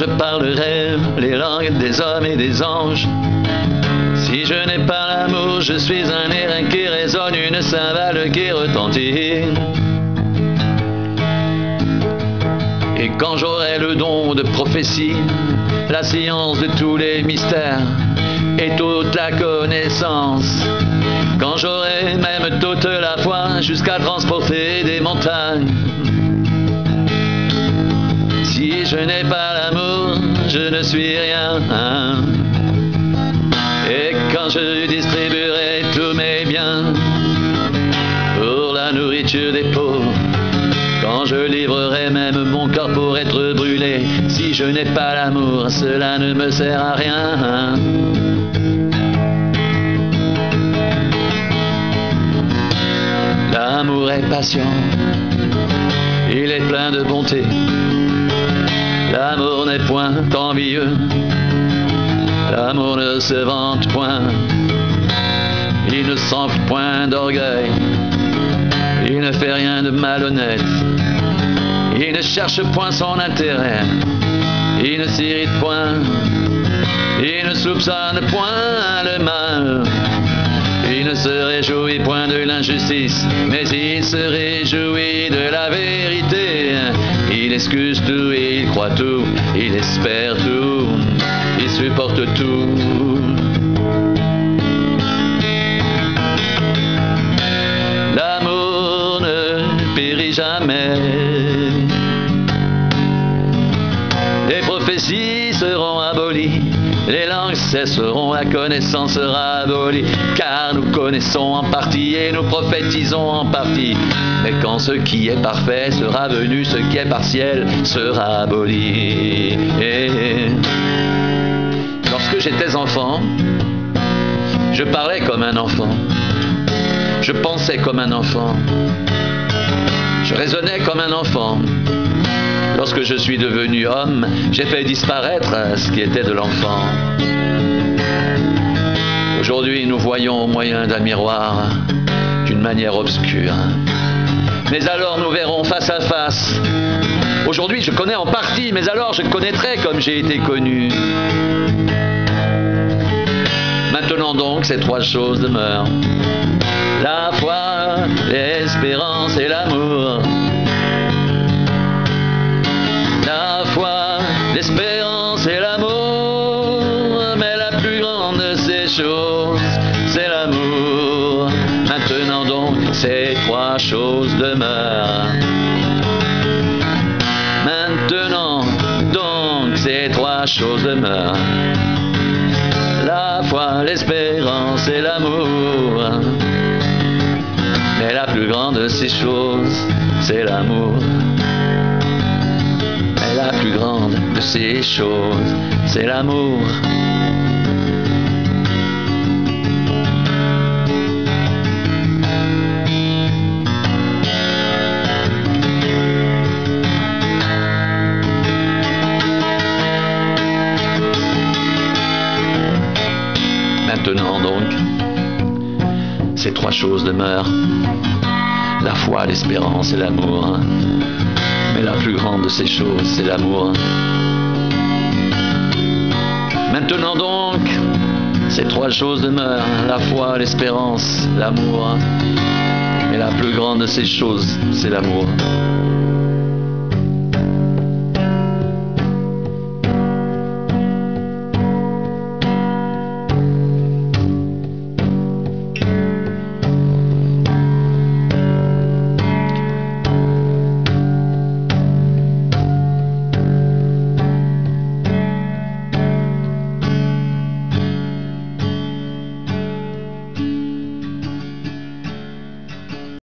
je parlerai les langues des hommes et des anges. Si je n'ai pas l'amour, je suis un airain qui résonne, une cymbale qui retentit. Et quand j'aurai le don de prophétie, la science de tous les mystères et toute la connaissance, quand j'aurai même toute la foi jusqu'à transporter des montagnes, si je n'ai pas l'amour, je ne suis rien. Et quand je distribuerai tous mes biens pour la nourriture des pauvres, quand je livrerai même mon corps pour être brûlé, si je n'ai pas l'amour, cela ne me sert à rien. L'amour est patient, il est plein de bonté. L'amour n'est point envieux, l'amour ne se vante point, il ne s'enfle point d'orgueil, il ne fait rien de malhonnête, il ne cherche point son intérêt, il ne s'irrite point, il ne soupçonne point le mal, il ne se réjouit point de l'injustice, mais il se réjouit de la vérité. Il excuse tout, il croit tout, il espère tout, il supporte tout. L'amour ne périt jamais. Les prophéties seront abolies, les langues cesseront, la connaissance sera abolie, car nous connaissons en partie et nous prophétisons en partie. Mais quand ce qui est parfait sera venu, ce qui est partiel sera aboli. Et lorsque j'étais enfant, je parlais comme un enfant, je pensais comme un enfant, je raisonnais comme un enfant. Lorsque je suis devenu homme, j'ai fait disparaître ce qui était de l'enfant. Aujourd'hui, nous voyons au moyen d'un miroir d'une manière obscure. Mais alors nous verrons face à face. Aujourd'hui, je connais en partie, mais alors je connaîtrai comme j'ai été connu. Maintenant donc, ces trois choses demeurent: la foi, l'espérance et l'amour. La foi, l'espérance et l'amour, mais la plus grande de ces choses, c'est l'amour. Maintenant donc, ces trois choses demeurent. Maintenant donc, ces trois choses demeurent: la foi, l'espérance et l'amour. Mais la plus grande de ces choses, c'est l'amour. La plus grande de ces choses, c'est l'amour. Maintenant donc, ces trois choses demeurent: la foi, l'espérance et l'amour. Mais la plus grande de ces choses, c'est l'amour. Maintenant donc, ces trois choses demeurent: la foi, l'espérance, l'amour. Mais la plus grande de ces choses, c'est l'amour.